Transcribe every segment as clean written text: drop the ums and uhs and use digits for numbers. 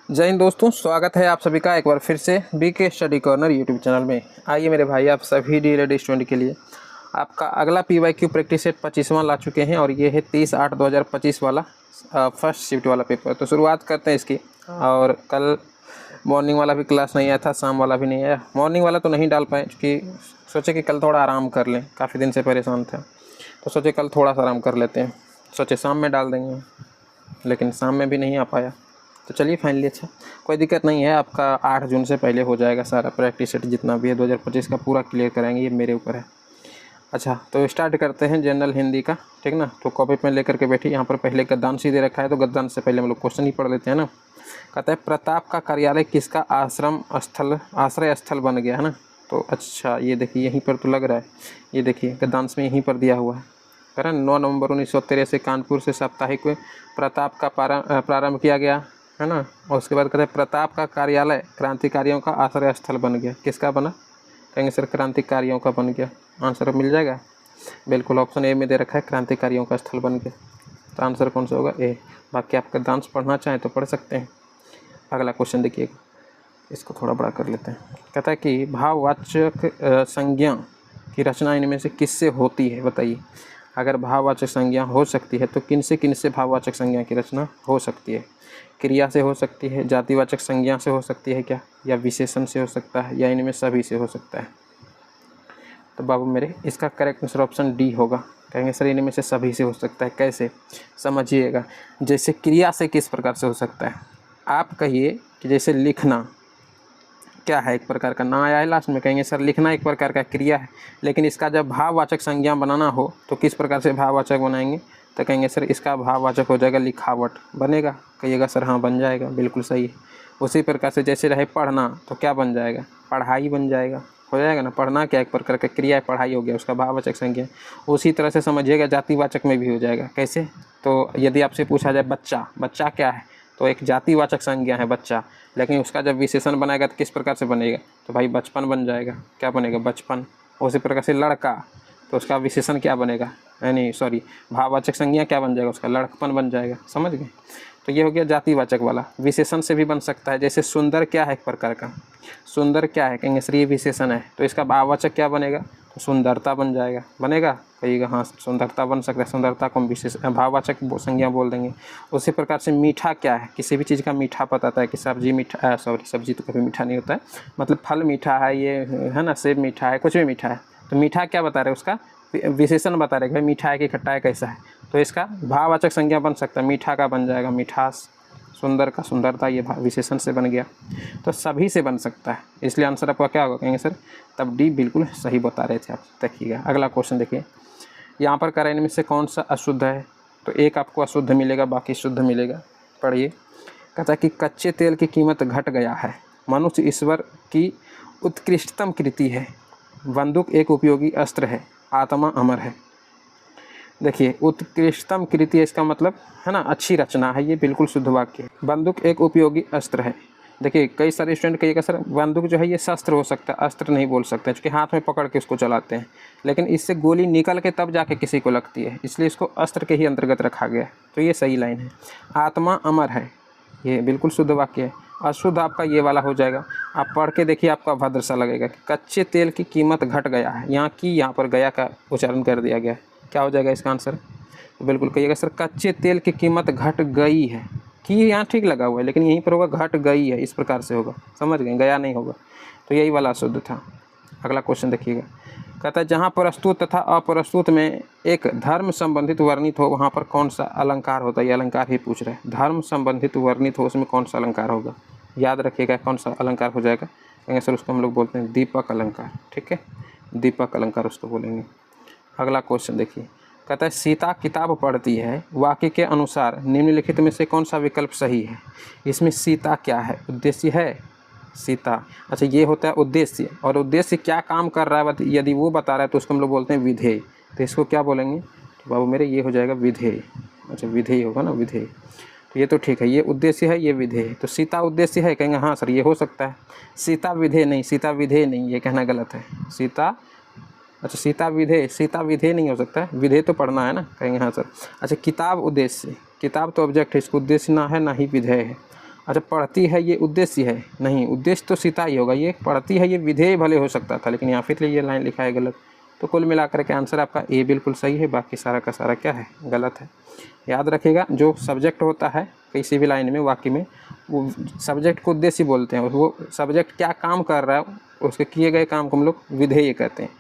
जय हिंद दोस्तों, स्वागत है आप सभी का एक बार फिर से BK study corner YouTube channel में। आइए मेरे भाई, आप सभी डी रेडी स्टूडेंट के लिए आपका अगला PYQ प्रैक्टिस सेट 25वां ला चुके हैं और ये है 30/8/2025 वाला फर्स्ट शिफ्ट वाला पेपर। तो शुरुआत करते हैं इसकी। और कल मॉर्निंग वाला भी क्लास नहीं आया था, शाम वाला भी नहीं आया। मॉर्निंग वाला तो नहीं डाल पाए क्योंकि सोचे कि कल थोड़ा आराम कर लें, काफ़ी दिन से परेशान था तो सोचे कल थोड़ा सा आराम कर लेते हैं। सोचे शाम में डाल देंगे, लेकिन शाम में भी नहीं आ पाया। तो चलिए फाइनली अच्छा, कोई दिक्कत नहीं है। आपका 8 जून से पहले हो जाएगा सारा प्रैक्टिस सेट जितना भी है 2025 का पूरा क्लियर कराएंगे, ये मेरे ऊपर है। अच्छा, तो स्टार्ट करते हैं जनरल हिंदी का, ठीक ना। तो कॉपी पेन लेकर के बैठी। यहाँ पर पहले गद्यांश ही दे रखा है, तो गद्यांश से पहले हम लोग क्वेश्चन ही पढ़ लेते हैं ना। कहता है प्रताप का कार्यालय किसका आश्रय स्थल बन गया है ना। तो अच्छा, ये देखिए यहीं पर तो लग रहा है, ये देखिए गद्यांश में यहीं पर दिया हुआ है। कह रहा 9 नवंबर 1913 कानपुर से साप्ताहिक में प्रताप का प्रारंभ किया गया है ना। और उसके बाद कहते हैं प्रताप का कार्यालय क्रांतिकारियों का आश्रय स्थल बन गया। किसका बना? कहेंगे सर क्रांतिकारियों का बन गया। आंसर मिल जाएगा, बिल्कुल ऑप्शन ए में दे रखा है, क्रांतिकारियों का स्थल बन गया। तो आंसर कौन सा होगा? ए। बाकी आप गद्यांश पढ़ना चाहें तो पढ़ सकते हैं। अगला क्वेश्चन देखिएगा, इसको थोड़ा बड़ा कर लेते हैं। कहता है कि भाववाचक संज्ञा की रचना इनमें से किससे होती है, बताइए। अगर भाववाचक संज्ञा हो सकती है तो किन से भाववाचक संज्ञा की रचना हो सकती है? क्रिया से हो सकती है, जातिवाचक संज्ञा से हो सकती है क्या, या विशेषण से हो सकता है, या इनमें सभी से हो सकता है? तो बाबू मेरे, इसका करेक्ट आंसर ऑप्शन डी होगा। कहेंगे सर इनमें से सभी से हो सकता है, कैसे? समझिएगा। जैसे क्रिया से किस प्रकार से हो सकता है? आप कहिए कि जैसे लिखना क्या है, एक प्रकार का ना आया है लास्ट में, कहेंगे सर लिखना एक प्रकार का क्रिया है, लेकिन इसका जब भाववाचक संज्ञा बनाना हो तो किस प्रकार से भाववाचक बनाएंगे? तो कहेंगे सर इसका भाववाचक हो जाएगा लिखावट। बनेगा? कहिएगा सर हाँ बन जाएगा, बिल्कुल सही है। उसी प्रकार से जैसे रहे पढ़ना, तो क्या बन जाएगा? पढ़ाई बन जाएगा, हो जाएगा ना। पढ़ना क्या एक प्रकार का क्रिया है, पढ़ाई हो गया, उसका भाववाचक संज्ञा। उसी तरह से समझिएगा जातिवाचक में भी हो जाएगा। कैसे? तो यदि आपसे पूछा जाए बच्चा, बच्चा क्या है, तो एक जातिवाचक संज्ञा है बच्चा, लेकिन उसका जब विशेषण बनाएगा तो किस प्रकार से बनेगा? तो भाई बचपन बन जाएगा। क्या बनेगा? बचपन। उसी प्रकार से लड़का, तो उसका विशेषण क्या बनेगा? नहीं सॉरी, भाववाचक संज्ञा क्या बन जाएगा उसका? लड़कपन बन जाएगा। समझ गए? तो ये हो गया जातिवाचक वाला। विशेषण से भी बन सकता है, जैसे सुंदर क्या है एक प्रकार का, सुंदर क्या है, कहेंगे सर ये विशेषण है, तो इसका भाववाचक क्या बनेगा? तो सुंदरता बन जाएगा। बनेगा? कहिएगा हाँ सुंदरता बन सकता है, सुंदरता को हम विशेष भाववाचक संज्ञा बोल देंगे। उसी प्रकार से मीठा क्या है? किसी भी चीज़ का मीठा बताता है कि सब्जी मीठा, सॉरी सब्जी तो कभी मीठा नहीं होता है, मतलब फल मीठा है, ये है ना, सेब मीठा है, कुछ भी मीठा है। तो मीठा क्या बता रहे हैं? उसका विशेषण बता रहे हैं कि भाई मीठा है कि खट्टा है, कैसा है। तो इसका भाववाचक संज्ञा बन सकता है, मीठा का बन जाएगा मिठास, सुंदर का सुंदरता, ये विशेषण से बन गया। तो सभी से बन सकता है, इसलिए आंसर आपका क्या होगा? कहेंगे सर तब डी बिल्कुल सही बता रहे थे आप। देखिएगा अगला क्वेश्चन देखिए, यहाँ पर करें इनमें से कौन सा अशुद्ध है? तो एक आपको अशुद्ध मिलेगा, बाकी शुद्ध मिलेगा। पढ़िए। कहता है कि कच्चे तेल की कीमत घट गया है, मनुष्य ईश्वर की उत्कृष्टतम कृति है, बंदूक एक उपयोगी अस्त्र है, आत्मा अमर है। देखिए उत्कृष्टतम कृति है, इसका मतलब है ना अच्छी रचना है, ये बिल्कुल शुद्ध वाक्य है। बंदूक एक उपयोगी अस्त्र है। देखिए कई सारे स्टूडेंट कहिएगा सर बंदूक जो है ये शस्त्र हो सकता है, अस्त्र नहीं बोल सकते, क्योंकि हाथ में पकड़ के उसको चलाते हैं, लेकिन इससे गोली निकल के तब जाके किसी को लगती है, इसलिए इसको अस्त्र के ही अंतर्गत रखा गया है। तो ये सही लाइन है। आत्मा अमर है, ये बिल्कुल शुद्ध वाक्य है। अशुद्ध आपका ये वाला हो जाएगा, आप पढ़ के देखिए आपका भद्र सा लगेगा। कच्चे तेल की कीमत घट गया है, यहाँ पर गया का उच्चारण कर दिया गया है। क्या हो जाएगा इसका आंसर? तो बिल्कुल कहिएगा सर कच्चे तेल की कीमत घट गई है, कि यहाँ ठीक लगा हुआ है, लेकिन यहीं पर होगा घट गई है, इस प्रकार से होगा। समझ गए? गया नहीं होगा। तो यही वाला अशुद्ध था। अगला क्वेश्चन देखिएगा, कहता है जहाँ प्रस्तुत तथा अप्रस्तुत में एक धर्म संबंधित वर्णित हो वहाँ पर कौन सा अलंकार होता है? ये अलंकार ही पूछ रहे हैं। धर्म संबंधित वर्णित हो उसमें कौन सा अलंकार होगा? याद रखिएगा कौन सा अलंकार हो जाएगा। कहेंगे सर उसको हम लोग बोलते हैं दीपक अलंकार। ठीक है, दीपक अलंकार उसको बोलेंगे। अगला क्वेश्चन देखिए, कहता है सीता किताब पढ़ती है, वाक्य के अनुसार निम्नलिखित में से कौन सा विकल्प सही है? इसमें सीता क्या है? उद्देश्य है सीता। अच्छा ये होता है उद्देश्य, और उद्देश्य क्या काम कर रहा है यदि वो बता रहा है तो उसको हम लोग बोलते हैं विधेय। तो इसको क्या बोलेंगे? तो बाबू मेरे ये हो जाएगा विधेय। अच्छा विधेय होगा ना, विधेय। तो ये तो ठीक है, ये उद्देश्य है, ये विधेय। तो सीता उद्देश्य है, कहेंगे हाँ सर ये हो सकता है। सीता विधेय नहीं, सीता विधेय नहीं, ये कहना गलत है। सीता, अच्छा सीता विधेय नहीं हो सकता है, विधेय तो पढ़ना है ना, कहेंगे हाँ सर। अच्छा किताब उद्देश्य, किताब तो ऑब्जेक्ट है, इसको उद्देश्य ना है ना ही विधेय है। अच्छा, पढ़ती है ये उद्देश्य है, नहीं, उद्देश्य तो सीता ही होगा, ये पढ़ती है ये विधेय भले हो सकता था, लेकिन यहाँ फिर ये लाइन लिखा है गलत। तो कुल मिलाकर के आंसर आपका ए बिल्कुल सही है, बाकी सारा का सारा क्या है, गलत है। याद रखिएगा, जो सब्जेक्ट होता है किसी भी लाइन में, वाक्य में, वो सब्जेक्ट को उद्देश्य बोलते हैं, वो सब्जेक्ट क्या काम कर रहा है उसके किए गए काम को हम लोग विधेय कहते हैं,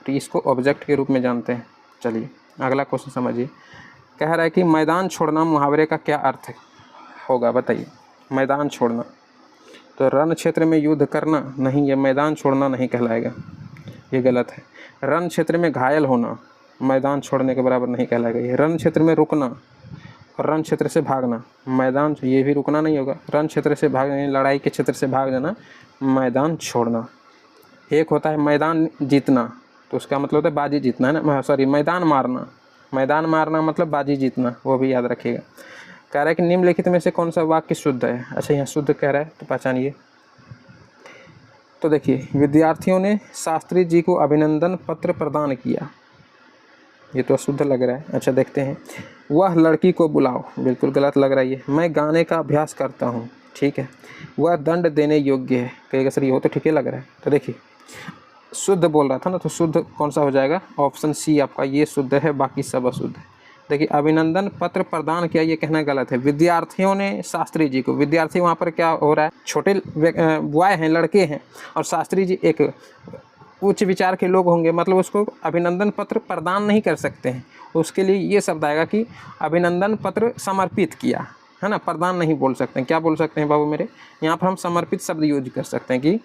तो इसको ऑब्जेक्ट के रूप में जानते हैं। चलिए अगला क्वेश्चन समझिए। कह रहा है कि मैदान छोड़ना मुहावरे का क्या अर्थ होगा, बताइए। मैदान छोड़ना, तो रण क्षेत्र में युद्ध करना, नहीं, ये मैदान छोड़ना नहीं कहलाएगा, ये गलत है। रण क्षेत्र में घायल होना मैदान छोड़ने के बराबर नहीं कहलाएगा। ये रण क्षेत्र में रुकना और रण क्षेत्र से भागना, मैदान, ये भी रुकना नहीं होगा। रण क्षेत्र से भागना, लड़ाई के क्षेत्र से भाग जाना, मैदान छोड़ना। एक होता है मैदान जीतना, तो उसका मतलब होता है बाजी जीतना, है ना, सॉरी, मैदान मारना। मैदान मारना मतलब बाजी जीतना, वो भी याद रखिएगा। कह रहा है कि निम्नलिखित में से कौन सा वाक्य शुद्ध है। अच्छा, यहाँ शुद्ध कह रहा है तो पहचानिए। तो देखिए, विद्यार्थियों ने शास्त्री जी को अभिनंदन पत्र प्रदान किया, ये तो शुद्ध लग रहा है। अच्छा, देखते हैं। वह लड़की को बुलाओ, बिल्कुल गलत लग रहा है ये। मैं गाने का अभ्यास करता हूँ, ठीक है। वह दंड देने योग्य है, कहेगा सर ये हो तो ठीक ही लग रहा है। तो देखिए, शुद्ध बोल रहा था ना, तो शुद्ध कौन सा हो जाएगा, ऑप्शन सी आपका, ये शुद्ध है, बाकी सब अशुद्ध है। देखिए, अभिनंदन पत्र प्रदान किया, ये कहना गलत है। विद्यार्थियों ने शास्त्री जी को, विद्यार्थी वहाँ पर क्या हो रहा है, छोटे बॉय हैं, लड़के हैं, और शास्त्री जी एक उच्च विचार के लोग होंगे, मतलब उसको अभिनंदन पत्र प्रदान नहीं कर सकते हैं। उसके लिए ये शब्द आएगा कि अभिनंदन पत्र समर्पित किया, है ना, प्रदान नहीं बोल सकते हैं। क्या बोल सकते हैं बाबू मेरे, यहाँ पर हम समर्पित शब्द यूज कर सकते हैं कि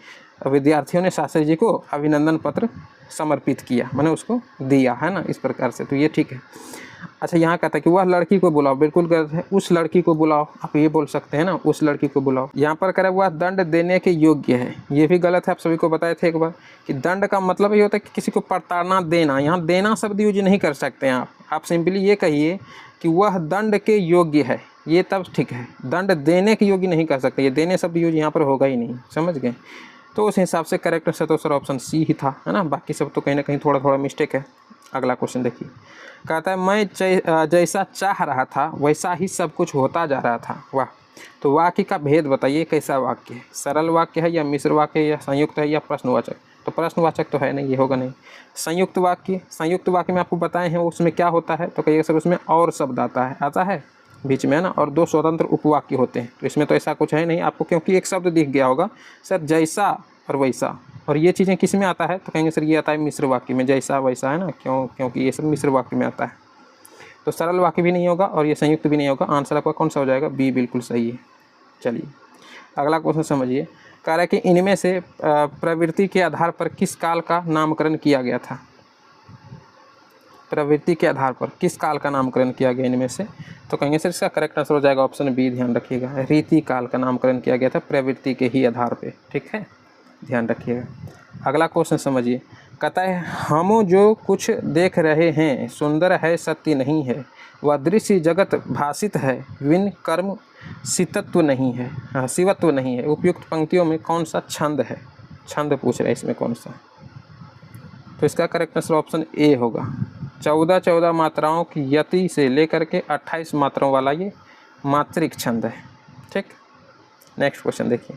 विद्यार्थियों ने शास्त्री जी को अभिनंदन पत्र समर्पित किया, मैंने उसको दिया, है ना, इस प्रकार से, तो ये ठीक है। अच्छा, यहाँ कहता है कि वह लड़की को बुलाओ, बिल्कुल गलत है। उस लड़की को बुलाओ, आप ये बोल सकते हैं ना, उस लड़की को बुलाओ। यहाँ पर कह रहा है वह दंड देने के योग्य है, ये भी गलत है। आप सभी को बताए थे एक बार कि दंड का मतलब ये होता है कि किसी को प्रताड़ना देना, यहाँ देना शब्द यूज नहीं कर सकते हैं आप सिंपली ये कहिए कि वह दंड के योग्य है, ये तब ठीक है। दंड देने के योग्य नहीं कर सकते, ये देने शब्द यूज यहाँ पर होगा ही नहीं, समझ गए। तो उस हिसाब से करेक्ट है तो सर ऑप्शन सी ही था, है ना, बाकी सब तो कहीं ना कहीं थोड़ा थोड़ा मिस्टेक है। अगला क्वेश्चन देखिए, कहता है मैं जैसा चाह रहा था वैसा ही सब कुछ होता जा रहा था। वाह, तो वाक्य का भेद बताइए, कैसा वाक्य है, सरल वाक्य है या मिश्र वाक्य है या संयुक्त है या प्रश्नवाचक। तो प्रश्नवाचक तो है नहीं, ये होगा नहीं। संयुक्त वाक्य, संयुक्त वाक्य में आपको बताए हैं उसमें क्या होता है, तो कहिएगा सर उसमें और शब्द आता है बीच में, है ना, और दो स्वतंत्र उपवाक्य होते हैं। तो इसमें तो ऐसा कुछ है नहीं आपको, क्योंकि एक शब्द दिख गया होगा सर जैसा और वैसा, और ये चीज़ें किस में आता है, तो कहेंगे सर ये आता है मिश्र वाक्य में, जैसा वैसा, है ना, क्योंकि ये सब मिश्र वाक्य में आता है। तो सरल वाक्य भी नहीं होगा और ये संयुक्त भी नहीं होगा। आंसर आपका कौन सा हो जाएगा, बी बिल्कुल सही है। चलिए अगला क्वेश्चन समझिए। कह रहा है कि इनमें से प्रवृत्ति के आधार पर किस काल का नामकरण किया गया था। प्रवृत्ति के आधार पर किस काल का नामकरण किया गया इनमें से, तो कहेंगे सर इसका करेक्ट आंसर हो जाएगा ऑप्शन बी, ध्यान रखिएगा, रीति काल का नामकरण किया गया था प्रवृत्ति के ही आधार पे, ठीक है, ध्यान रखिएगा। अगला क्वेश्चन समझिए। कहता है हम जो कुछ देख रहे हैं सुंदर है सत्य नहीं है, वह दृश्य जगत भाषित है विन कर्म सितत्व नहीं है, शिवत्व नहीं है। उपयुक्त पंक्तियों में कौन सा छंद है, छंद पूछ रहा है इसमें कौन सा, तो इसका करेक्ट आंसर ऑप्शन ए होगा। 14 मात्राओं की यति से लेकर के 28 मात्राओं वाला ये मात्रिक छंद है, ठीक। नेक्स्ट क्वेश्चन देखिए।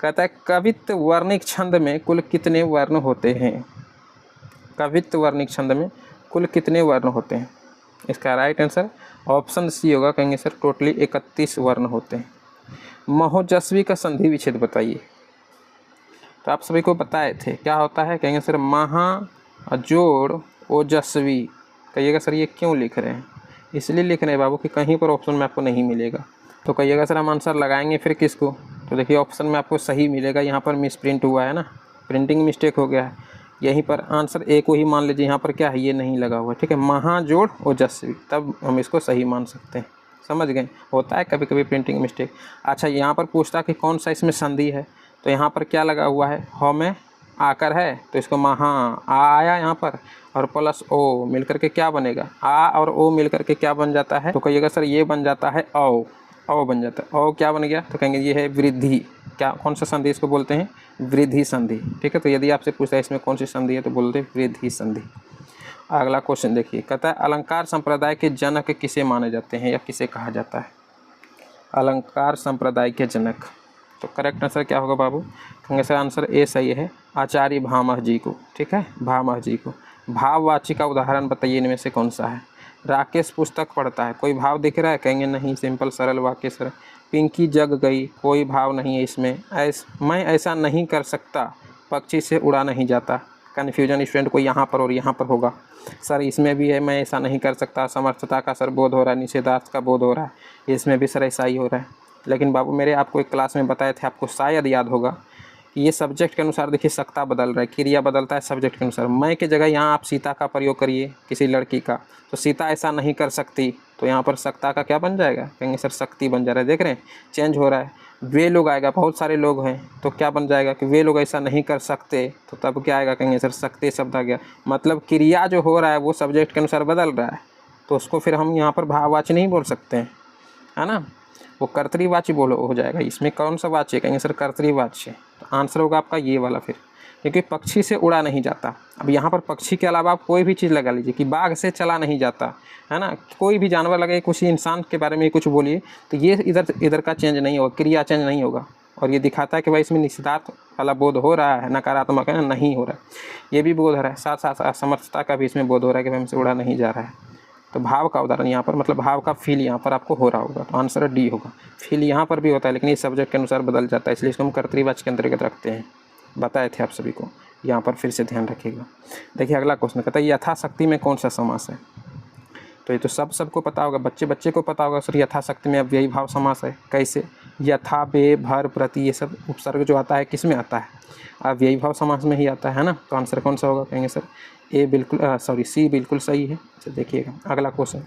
कहता है कवित्व वर्णिक छंद में कुल कितने वर्ण होते हैं। कवित्व वर्णिक छंद में कुल कितने वर्ण होते हैं, इसका राइट आंसर ऑप्शन सी होगा। कहेंगे सर टोटली 31 वर्ण होते हैं। महोजस्वी का संधि विच्छेद बताइए। तो आप सभी को बताए थे क्या होता है, कहेंगे सर महा जोड़ ओजस्वी। कहिएगा सर ये क्यों लिख रहे हैं, इसलिए लिख रहे हैं बाबू कि कहीं पर ऑप्शन में आपको नहीं मिलेगा। तो कहिएगा सर हम आंसर लगाएंगे फिर किसको, तो देखिए ऑप्शन में आपको सही मिलेगा। यहाँ पर मिस प्रिंट हुआ है ना, प्रिंटिंग मिस्टेक हो गया है, यहीं पर आंसर ए को ही मान लीजिए। यहाँ पर क्या है, ये नहीं लगा हुआ, ठीक है, महाजोड़ ओजस्वी, तब हम इसको सही मान सकते हैं, समझ गए। होता है कभी कभी प्रिंटिंग मिस्टेक। अच्छा यहाँ पर पूछता कि कौन सा इसमें संधि है, तो यहाँ पर क्या लगा हुआ है, ह में आकर है, तो इसको महा आ आया यहाँ पर, और प्लस ओ मिलकर के क्या बनेगा, आ और ओ मिलकर के क्या बन जाता है, तो कहिएगा सर ये बन जाता है औ बन जाता है। औ क्या बन गया, तो कहेंगे ये है वृद्धि। क्या कौन सा संधि इसको बोलते हैं, वृद्धि संधि, ठीक है। तो यदि आपसे पूछता है इसमें कौन सी संधि है, तो बोलते हैं वृद्धि संधि। अगला क्वेश्चन देखिए। कहता है अलंकार संप्रदाय के जनक किसे माने जाते हैं या किसे कहा जाता है। अलंकार संप्रदाय के जनक। तो करेक्ट आंसर क्या होगा बाबू? कहेंगे सर आंसर ए सही है, आचार्य भामह जी को। ठीक है, भामह जी को। भाववाची का उदाहरण बताइए इनमें से कौन सा है? राकेश पुस्तक पढ़ता है, कोई भाव दिख रहा है? कहेंगे नहीं, सिंपल सरल वाक्य सर। पिंकी जग गई, कोई भाव नहीं है इसमें। मैं ऐसा नहीं कर सकता, पक्षी से उड़ा नहीं जाता। कन्फ्यूजन स्टूडेंट को यहाँ पर और यहाँ पर होगा। सर इसमें भी है मैं ऐसा नहीं कर सकता, समर्थता का सर बोध हो रहा है, निषेधार्थ का बोध हो रहा है, इसमें भी सर ऐसा ही हो रहा है। लेकिन बाबू मेरे आपको एक क्लास में बताए थे, आपको शायद याद होगा कि ये सब्जेक्ट के अनुसार देखिए सकता बदल रहा है, क्रिया बदलता है सब्जेक्ट के अनुसार। मैं की जगह यहाँ आप सीता का प्रयोग करिए किसी लड़की का, तो सीता ऐसा नहीं कर सकती, तो यहाँ पर सकता का क्या बन जाएगा? कहेंगे सर शक्ति बन जा रहा है। देख रहे हैं चेंज हो रहा है। वे लोग आएगा, बहुत सारे लोग हैं, तो क्या बन जाएगा कि वे लोग ऐसा नहीं कर सकते, तो तब क्या आएगा? कहेंगे सर सकते शब्द आ गया। मतलब क्रिया जो हो रहा है वो सब्जेक्ट के अनुसार बदल रहा है, तो उसको फिर हम यहाँ पर भाववाची नहीं बोल सकते हैं, है ना, वो कर्तृवाची बोलो हो जाएगा। इसमें कौन सा वाच्य? कहेंगे सर कर्तृवाच्य। तो आंसर होगा आपका ये वाला फिर, क्योंकि पक्षी से उड़ा नहीं जाता। अब यहाँ पर पक्षी के अलावा आप कोई भी चीज़ लगा लीजिए कि बाघ से चला नहीं जाता, है ना, कोई भी जानवर लगे, कुछ इंसान के बारे में कुछ बोलिए, तो ये इधर का चेंज नहीं होगा, क्रिया चेंज नहीं होगा। और ये दिखाता है कि भाई इसमें निषेधार्थ वाला बोध हो रहा है, नकारात्मक है ना, नहीं हो रहा है। ये भी बोध हो रहा है, साथ साथ असमर्थता का भी इसमें बोध हो रहा है कि भाई हमसे उड़ा नहीं जा रहा है। तो भाव का उदाहरण यहाँ पर, मतलब भाव का फील यहाँ पर आपको हो रहा होगा, तो आंसर डी होगा। फील यहाँ पर भी होता है, लेकिन ये सब्जेक्ट के अनुसार बदल जाता है, इसलिए इसको हम कर्तृवाच्य के अंतर्गत रखते हैं। बताए थे आप सभी को, यहाँ पर फिर से ध्यान रखिएगा। देखिए अगला क्वेश्चन कहता है यथाशक्ति में कौन सा समास है? तो ये तो सबको पता होगा, बच्चे को पता होगा सर यथाशक्ति में अब यही भाव समास है। कैसे? यथा, बे, भर, प्रति, ये सब उपसर्ग जो आता है किस में आता है? अब यही भाव समास में ही आता है ना। तो आंसर कौन सा होगा? कहेंगे सर ए बिल्कुल सी बिल्कुल सही है। अच्छा देखिएगा अगला क्वेश्चन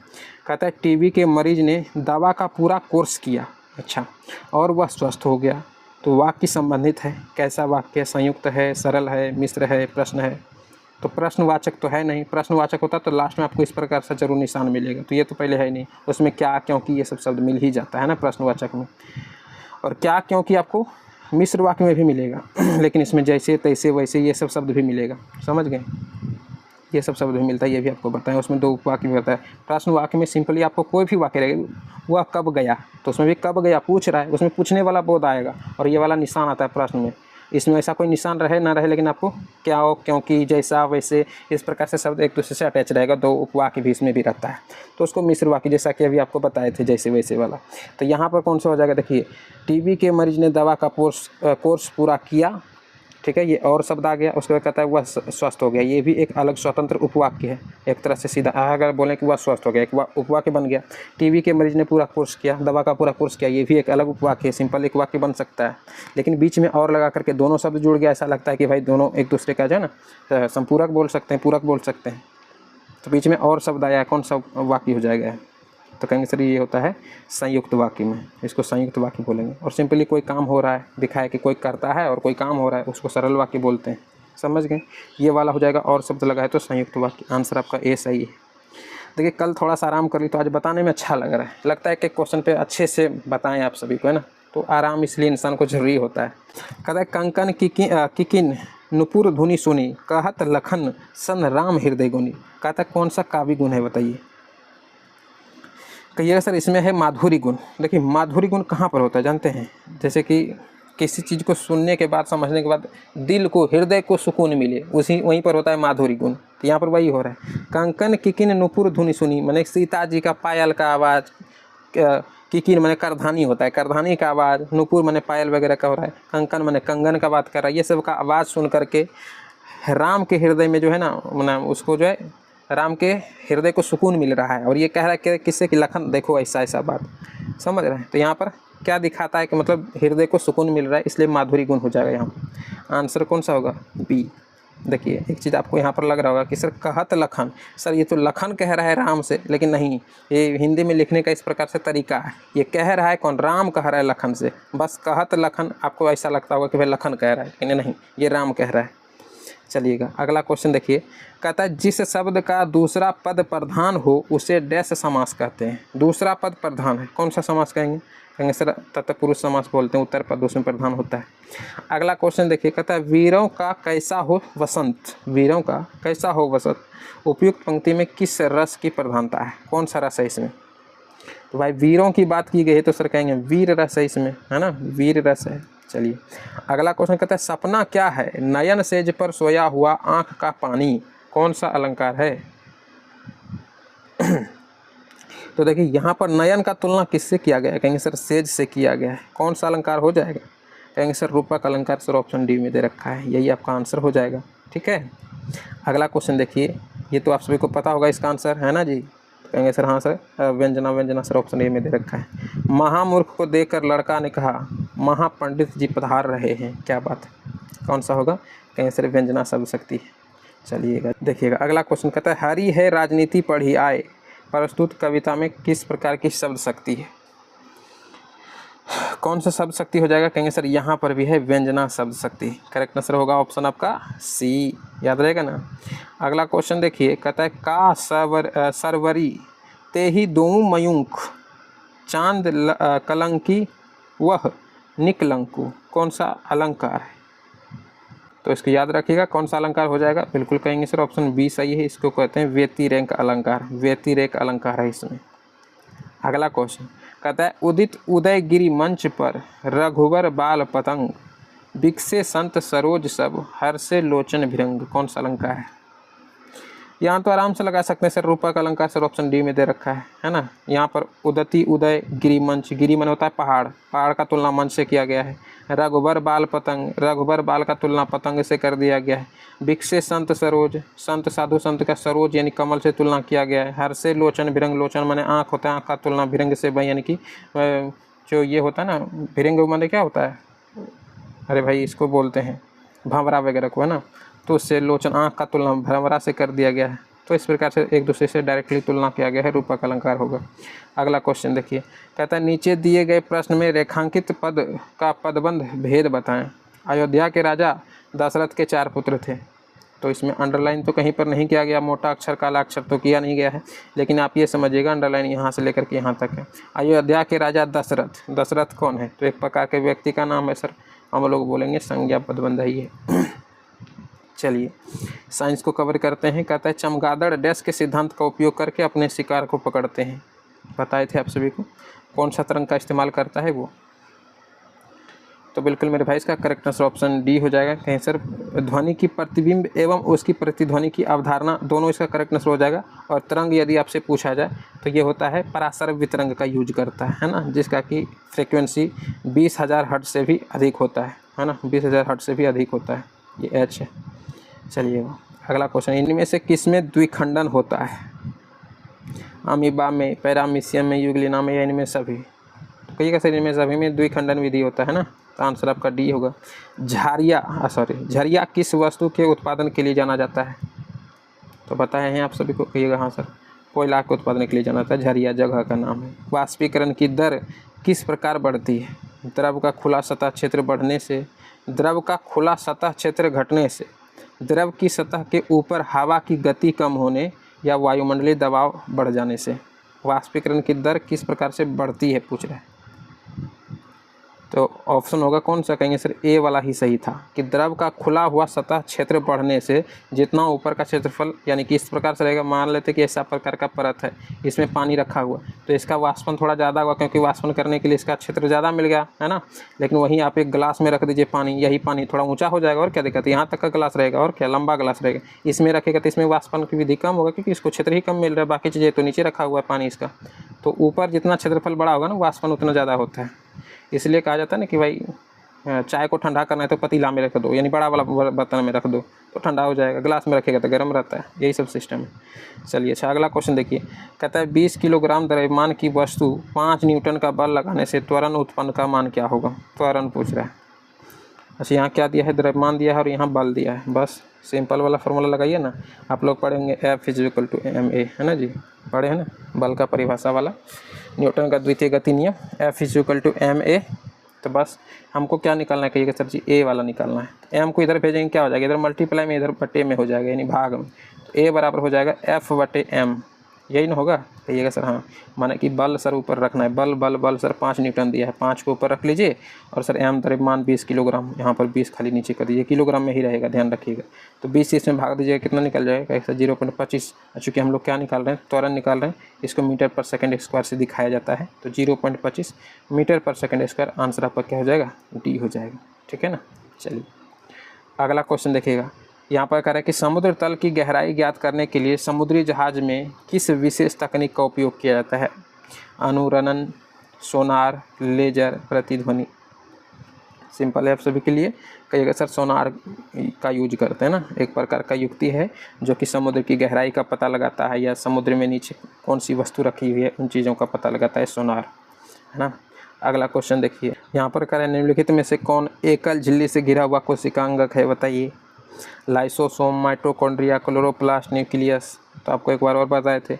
कहता है टीबी के मरीज ने दवा का पूरा कोर्स किया, अच्छा, और वह स्वस्थ हो गया। तो वाक्य संबंधित है, कैसा वाक्य? संयुक्त है, सरल है, मिश्र है, प्रश्न है? तो प्रश्नवाचक तो है नहीं, प्रश्नवाचक होता तो लास्ट में आपको इस प्रकार से जरूर निशान मिलेगा, तो ये तो पहले है नहीं। उसमें क्या, क्योंकि, ये सब शब्द मिल ही जाता है ना प्रश्नवाचक में। और क्या, क्योंकि आपको मिश्र वाक्य में भी मिलेगा लेकिन इसमें जैसे, तैसे, वैसे, ये सब शब्द भी मिलेगा, समझ गए? ये सब शब्द भी मिलता है, ये भी आपको बताएं। उसमें दो उपवाक्य भी होता है। प्रश्न वाक्य में सिंपली आपको कोई भी वाक्य रहेगा, वह कब गया, तो उसमें भी कब गया पूछ रहा है, उसमें पूछने वाला बोध आएगा और ये वाला निशान आता है प्रश्न में। इसमें ऐसा कोई निशान रहे ना रहे, लेकिन आपको क्या हो, क्योंकि, जैसा, वैसे, इस प्रकार से शब्द एक दूसरे से अटैच रहेगा। दो उपवाक्य भी इसमें भी रहता है, तो उसको मिश्र वाक्य, जैसा कि अभी आपको बताए थे, जैसे वैसे वाला। तो यहाँ पर कौन सा हो जाएगा? देखिए टीबी के मरीज ने दवा का कोर्स पूरा किया, ठीक है, ये और शब्द आ गया। उसके बाद कहता है वह स्वस्थ हो गया, ये भी एक अलग स्वतंत्र उपवाक्य है, एक तरह से सीधा अगर बोलें कि वह स्वस्थ हो गया, एक उपवाक्य बन गया। टीबी के मरीज ने पूरा कोर्स किया, दवा का पूरा कोर्स किया, ये भी एक अलग उपवाक्य है, सिंपल एक वाक्य बन सकता है। लेकिन बीच में और लगा करके दोनों शब्द जुड़ गया, ऐसा लगता है कि भाई दोनों एक दूसरे का जो है ना संपूरक बोल सकते हैं, पूरक बोल सकते हैं। तो बीच में और शब्द आया, कौन सा वाक्य हो जाएगा? तो कहेंगे सर ये होता है संयुक्त वाक्य में, इसको संयुक्त वाक्य बोलेंगे। और सिंपली कोई काम हो रहा है, दिखाए कि कोई करता है और कोई काम हो रहा है, उसको सरल वाक्य बोलते हैं, समझ गए? ये वाला हो जाएगा, और शब्द लगा है तो संयुक्त वाक्य। आंसर आपका ए सही है। देखिए कल थोड़ा सा आराम कर ली तो आज बताने में अच्छा लग रहा है, लगता है कि क्वेश्चन पे अच्छे से बताएं आप सभी को, है ना। तो आराम इसलिए इंसान को जरूरी होता है। कहता है कंकन किकिन नुपुर धुनि सुनी, कहत लखन सन राम हृदय गुनी। कहता है कौन सा काव्य गुण है बताइए? कहिएगा सर इसमें है माधुरी गुण। देखिए माधुरी गुण कहाँ पर होता है जानते हैं? जैसे कि किसी चीज़ को सुनने के बाद, समझने के बाद दिल को, हृदय को सुकून मिले, वहीं पर होता है माधुरी गुण। तो यहाँ पर वही हो रहा है। कंकन किकिन नुपुर धुनि सुनी, मैंने सीता जी का पायल का आवाज़, किकिन मैंने करधानी होता है, करधानी का आवाज़, नुपुर मैंने पायल वगैरह का हो रहा है, कंकन मैंने कंगन का बात कर रहा है। ये सब का आवाज़ सुन करके राम के हृदय में जो है ना, मैंने उसको जो है राम के हृदय को सुकून मिल रहा है। और ये कह रहा है कि किससे कि लखन देखो ऐसा बात, समझ रहे हैं? तो यहाँ पर क्या दिखाता है कि मतलब हृदय को सुकून मिल रहा है, इसलिए माधुरी गुण हो जाएगा यहाँ पर। आंसर कौन सा होगा? बी। देखिए एक चीज़ आपको यहाँ पर लग रहा होगा कि सर कहत लखन, सर ये तो लखन कह रहा है राम से, लेकिन नहीं, ये हिंदी में लिखने का इस प्रकार से तरीका है। ये कह रहा है कौन? राम कह रहा है लखन से, बस कहत लखन आपको ऐसा लगता होगा कि भाई लखन कह रहा है, लेकिन नहीं, ये राम कह रहा है। चलिएगा अगला क्वेश्चन देखिए। कहता है जिस शब्द का दूसरा पद प्रधान हो उसे डैश समास कहते हैं। दूसरा पद प्रधान है, कौन सा समास कहेंगे? कहेंगे सर तत्पुरुष समास बोलते हैं, उत्तर पद उसमें प्रधान होता है। अगला क्वेश्चन देखिए। कहता है वीरों का कैसा हो वसंत, वीरों का कैसा हो वसंत, उपयुक्त पंक्ति में किस रस की प्रधानता है? कौन सा रस है इसमें? तो भाई वीरों की बात की गई है तो सर कहेंगे वीर रस है इसमें, है ना, वीर रस है। चलिए अगला क्वेश्चन कहता है सपना क्या है, नयन सेज पर सोया हुआ आंख का पानी, कौन सा अलंकार है। तो देखिए यहाँ पर नयन का तुलना किससे किया गया है, कहेंगे सर सेज से किया गया है, कौन सा अलंकार हो जाएगा, कहेंगे सर रूपक अलंकार। सर ऑप्शन डी में दे रखा है, यही आपका आंसर हो जाएगा। ठीक है, अगला क्वेश्चन देखिए, ये तो आप सभी को पता होगा इसका आंसर, है ना जी। तो कहेंगे सर हाँ सर व्यंजना, व्यंजना सर ऑप्शन ए में दे रखा है। महामूर्ख को देखकर लड़का ने कहा महापंडित जी पधार रहे हैं, क्या बात है, कौन सा होगा, कहेंगे सर व्यंजना शब्द शक्ति है। चलिएगा देखिएगा अगला क्वेश्चन कहता है हरि है राजनीति पढ़ी आए, प्रस्तुत कविता में किस प्रकार की शब्द शक्ति है, कौन सा शब्द शक्ति हो जाएगा, कहेंगे सर यहाँ पर भी है व्यंजना शब्द शक्ति। करेक्ट आंसर होगा ऑप्शन आपका सी, याद रहेगा ना। अगला क्वेश्चन देखिए, कहता है का सरवरी ते ही दो मयूंख, चांद कलंकी वह निकलंकु, कौन सा अलंकार है। तो इसको याद रखिएगा कौन सा अलंकार हो जाएगा, बिल्कुल कहेंगे सर ऑप्शन बी सही है, इसको कहते हैं व्यतिरेक अलंकार, व्यतिरेक अलंकार है इसमें। अगला क्वेश्चन कहता है उदित उदयगिरि मंच पर रघुवर बाल पतंग, बिकसे संत सरोज सब हर्षे लोचन भिरंग, कौन सा अलंकार है। यहाँ तो आराम से लगा सकते हैं सर रूपक अलंकार, सर ऑप्शन डी में दे रखा है ना। यहाँ पर उदती उदय गिरि मंच, गिरि मन होता है पहाड़, पहाड़ का तुलना मंच से किया गया है। रघुबर बाल पतंग, रघुबर बाल का तुलना पतंग से कर दिया गया है। बिकसे संत सरोज, संत साधु संत का सरोज यानी कमल से तुलना किया गया है। हर्षे लोचन भिरंग, लोचन माने आँख होता है, आँख का तुलना भिरंग से यानी कि जो ये होता है ना, भिरंग माने क्या होता है, अरे भाई इसको बोलते हैं भंवरा वगैरह को, है ना, तो उससे लोचन आँख का तुलना भंवरा से कर दिया गया है। तो इस प्रकार से एक दूसरे से डायरेक्टली तुलना किया गया है, रूपक अलंकार होगा। अगला क्वेश्चन देखिए, कहता है नीचे दिए गए प्रश्न में रेखांकित पद का पदबंध भेद बताएं। अयोध्या के राजा दशरथ के 4 पुत्र थे, तो इसमें अंडरलाइन तो कहीं पर नहीं किया गया, मोटा अक्षर काला अक्षर तो किया नहीं गया है, लेकिन आप ये समझिएगा अंडरलाइन यहाँ से लेकर के यहाँ तक है। अयोध्या के राजा दशरथ, दशरथ कौन है, तो एक प्रकार के व्यक्ति का नाम है सर, हम लोग बोलेंगे संज्ञा पदबंध ही है। चलिए साइंस को कवर करते हैं। कहता है चमगादड़ डैश के सिद्धांत का उपयोग करके अपने शिकार को पकड़ते हैं, बताए थे आप सभी को, कौन सा तरंग का इस्तेमाल करता है वो। तो बिल्कुल मेरे भाई इसका करेक्ट आंसर ऑप्शन डी हो जाएगा। कहीं सर ध्वनि की प्रतिबिंब एवं उसकी प्रतिध्वनि की अवधारणा दोनों इसका करेक्ट आंसर हो जाएगा। और तरंग यदि आपसे पूछा जाए तो ये होता है परासर वितरंग का यूज करता है ना, जिसका कि फ्रिक्वेंसी 20,000 हर्ट्ज से भी अधिक होता है ना, 20,000 हर्ट्ज से भी अधिक होता है, ये एच है। चलिए अगला क्वेश्चन, इनमें से किसमें द्विखंडन होता है, अमीबा में, पैरामीशियम में, यूग्लिना में, या इनमें सभी। तो कहिएगा सर इनमें सभी में द्विखंडन विधि होता है ना, तो आंसर आपका डी होगा। झरिया किस वस्तु के उत्पादन के लिए जाना जाता है, तो बताए हैं आप सभी को, कहिएगा हाँ सर कोयला के उत्पादन के लिए जाना जाता है, झरिया जगह का नाम है। वाष्पीकरण की दर किस प्रकार बढ़ती है, द्रव का खुला सतह क्षेत्र बढ़ने से, द्रव का खुला सतह क्षेत्र घटने से, द्रव की सतह के ऊपर हवा की गति कम होने, या वायुमंडलीय दबाव बढ़ जाने से। वाष्पीकरण की दर किस प्रकार से बढ़ती है पूछ रहा है, तो ऑप्शन होगा कौन सा, कहेंगे सर ए वाला ही सही था, कि द्रव का खुला हुआ सतह क्षेत्र बढ़ने से जितना ऊपर का क्षेत्रफल, यानी कि इस प्रकार से रहेगा, मान लेते कि ऐसा प्रकार का परत है, इसमें पानी रखा हुआ, तो इसका वाष्पन थोड़ा ज़्यादा हुआ, क्योंकि वाष्पन करने के लिए इसका क्षेत्र ज़्यादा मिल गया है ना। लेकिन वहीं आप एक गिलास में रख दीजिए पानी, यही पानी थोड़ा ऊँचा हो जाएगा, और क्या दिक्कत है, यहाँ तक का गिलास रहेगा, और क्या लंबा गिलास रहेगा, इसमें रखेगा तो इसमें वाष्पन की विधि कम होगा, क्योंकि इसको क्षेत्र ही कम मिल रहा है, बाकी चीज़ें तो नीचे रखा हुआ है पानी इसका, तो ऊपर जितना क्षेत्रफल बड़ा होगा ना, वाष्पन उतना ज़्यादा होता है। इसलिए कहा जाता है ना कि भाई चाय को ठंडा करना है तो पतीला में रख दो, यानी बड़ा वाला बर्तन में रख दो तो ठंडा हो जाएगा, गिलास में रखेगा तो गर्म रहता है, यही सब सिस्टम है। चलिए अच्छा अगला क्वेश्चन देखिए, कहता है 20 किलोग्राम द्रव्यमान की वस्तु 5 न्यूटन का बल लगाने से त्वरण उत्पन्न का मान क्या होगा, त्वरण पूछ रहा है। अच्छा यहाँ क्या दिया है, द्रव्यमान दिया है और यहाँ बल दिया है, बस सिंपल वाला फॉर्मूला लगाइए ना, आप लोग पढ़ेंगे F = ma, है ना जी, पढ़े हैं ना बल का परिभाषा वाला, न्यूटन का द्वितीय गति नियम, F = ma। तो बस हमको क्या निकालना है, कहिएगा सर जी ए वाला निकालना है। एम को इधर भेजेंगे क्या हो जाएगा, इधर मल्टीप्लाई में, इधर बटे में हो जाएगा, यानी भाग में, तो ए बराबर हो जाएगा F/m, यही ना होगा, कहिएगा सर हाँ। माना कि बल सर ऊपर रखना है, बल बल बल सर 5 न्यूटन दिया है, 5 को ऊपर रख लीजिए और सर एम द्रव्यमान 20 किलोग्राम, यहाँ पर 20 खाली नीचे कर दीजिए, किलोग्राम में ही रहेगा, ध्यान रखिएगा। तो 20 से इसमें भाग दीजिएगा, कितना निकल जाएगा, सर 0.25। चूँकि हम लोग क्या निकाल रहे हैं, त्वरण निकाल रहे हैं, इसको मीटर पर सेकेंड स्क्वायर से दिखाया जाता है, तो 0.25 मीटर पर सेकेंड स्क्वायर आंसर आपका क्या हो जाएगा, डी हो जाएगा। ठीक है ना। चलिए अगला क्वेश्चन देखिएगा, यहाँ पर कह रहा है कि समुद्र तल की गहराई ज्ञात करने के लिए समुद्री जहाज में किस विशेष तकनीक का उपयोग किया जाता है। अनुरणन, सोनार, लेजर, प्रतिध्वनि। सिंपल है आप सभी के लिए, कहिएगा सर सोनार का यूज करते हैं ना, एक प्रकार का युक्ति है जो कि समुद्र की गहराई का पता लगाता है या समुद्र में नीचे कौन सी वस्तु रखी हुई है उन चीज़ों का पता लगाता है सोनार, है ना। अगला क्वेश्चन देखिए, यहाँ पर कह रहे हैं निम्नलिखित में से कौन एकल झिल्ली से घिरा हुआ कोशिकांगक है, बताइए। Lysosome, mitochondria, chloroplast, nucleus. तो आपको एक बार और बताए थे,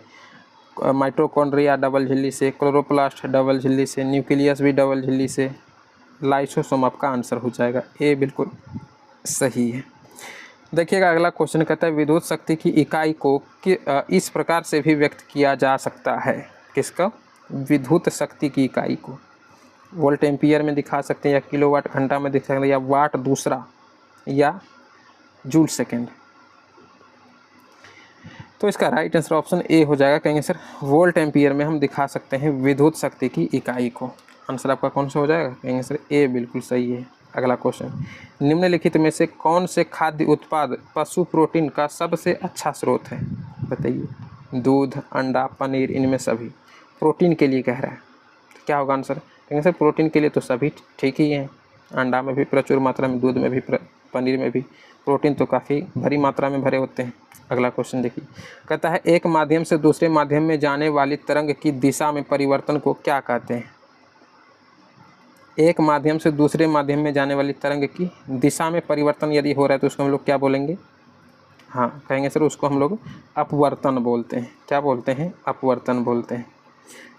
माइटोकॉन्ड्रिया डबल झिल्ली से, क्लोरोप्लास्ट डबल झिल्ली से, न्यूक्लियस भी डबल झिल्ली से, लाइसोसोम आपका आंसर हो जाएगा, ए बिल्कुल सही है। देखिएगा अगला क्वेश्चन कहता है विद्युत शक्ति की इकाई को इस प्रकार से भी व्यक्त किया जा सकता है, किसका, विद्युत शक्ति की इकाई को वोल्ट एम्पियर में दिखा सकते हैं, या किलोवाट घंटा में दिखा सकते हैं, या वाट दूसरा, या जूल सेकेंड। तो इसका राइट आंसर ऑप्शन ए हो जाएगा, कहेंगे सर वोल्ट एम्पियर में हम दिखा सकते हैं विद्युत शक्ति की इकाई को। आंसर आपका कौन सा हो जाएगा, कहेंगे सर ए बिल्कुल सही है। अगला क्वेश्चन, निम्नलिखित में से कौन से खाद्य उत्पाद पशु प्रोटीन का सबसे अच्छा स्रोत है, बताइए। दूध, अंडा, पनीर, इनमें सभी। प्रोटीन के लिए कह रहा है, तो क्या होगा आंसर, कहेंगे सर प्रोटीन के लिए तो सभी ठीक ही हैं, अंडा में भी प्रचुर मात्रा में, दूध में भी, पनीर में भी प्रोटीन तो काफ़ी भरी मात्रा में भरे होते हैं। अगला क्वेश्चन देखिए, कहता है एक माध्यम से दूसरे माध्यम में जाने वाली तरंग की दिशा में परिवर्तन को क्या कहते हैं। एक माध्यम से दूसरे माध्यम में जाने वाली तरंग की दिशा में परिवर्तन यदि हो रहा है तो उसको हम लोग क्या बोलेंगे, हाँ कहेंगे सर उसको हम लोग अपवर्तन बोलते हैं। क्या बोलते हैं, अपवर्तन बोलते हैं।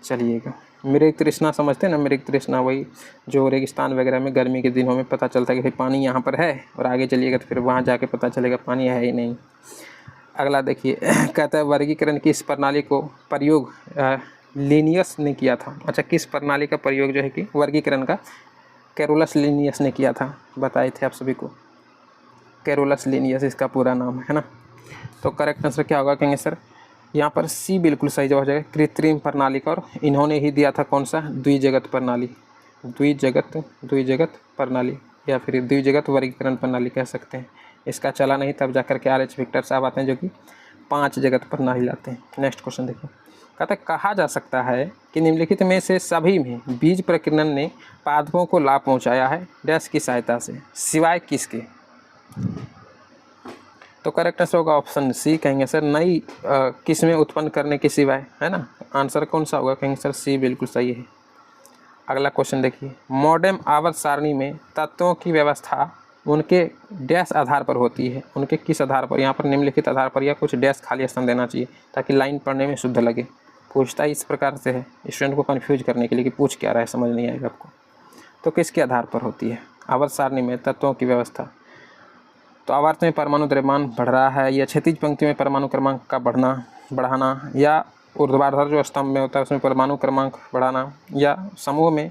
चलिएगा मृग तृष्णा समझते हैं ना, मृग तृष्णा वही जो रेगिस्तान वगैरह में गर्मी के दिनों में पता चलता है कि भाई पानी यहाँ पर है, और आगे चलिएगा तो फिर वहाँ जाके पता चलेगा पानी है ही नहीं। अगला देखिए, कहता है वर्गीकरण की इस प्रणाली को प्रयोग लिनियस ने किया था। अच्छा, किस प्रणाली का प्रयोग जो है कि वर्गीकरण का कैरोलस लिनियस ने किया था, बताए थे आप सभी को, कैरोलस लिनियस इसका पूरा नाम है ना। तो करेक्ट आंसर क्या होगा, कहेंगे सर यहाँ पर सी बिल्कुल सही जवाब हो जाएगा, कृत्रिम प्रणाली का। और इन्होंने ही दिया था कौन सा, द्विजगत प्रणाली, द्विजगत प्रणाली या फिर द्विजगत वर्गीकरण प्रणाली कह सकते हैं। इसका चला नहीं तब जाकर के RH विक्टर साहब आते हैं जो कि 5 जगत प्रणाली लाते हैं। नेक्स्ट क्वेश्चन देखिए, कहता है कहा जा सकता है कि निम्नलिखित में से सभी में बीज प्रकीर्णन ने पादपों को लाभ पहुँचाया है डैश की सहायता से, सिवाय किसके। तो करेक्ट आंसर होगा ऑप्शन सी, कहेंगे सर नई किस्में उत्पन्न करने के सिवाय, है ना। आंसर कौन सा होगा, कहेंगे सर सी बिल्कुल सही है। अगला क्वेश्चन देखिए, मॉडेम आवर्त सारणी में तत्वों की व्यवस्था उनके डैश आधार पर होती है, उनके किस आधार पर, यहाँ पर निम्नलिखित आधार पर, या कुछ डैश खाली स्थान देना चाहिए ताकि लाइन पढ़ने में शुद्ध लगे। पूछता इस प्रकार से है स्टूडेंट को कन्फ्यूज करने के लिए कि पूछ क्या रहा है, समझ नहीं आएगा आपको। तो किसके आधार पर होती है आवर्त सारणी में तत्वों की व्यवस्था, तो आवर्त में परमाणु द्रव्यमान बढ़ रहा है, या क्षैतिज पंक्ति में परमाणु क्रमांक का बढ़ाना, या ऊर्ध्वाधर जो स्तंभ में होता है उसमें परमाणु क्रमांक बढ़ाना, या समूह में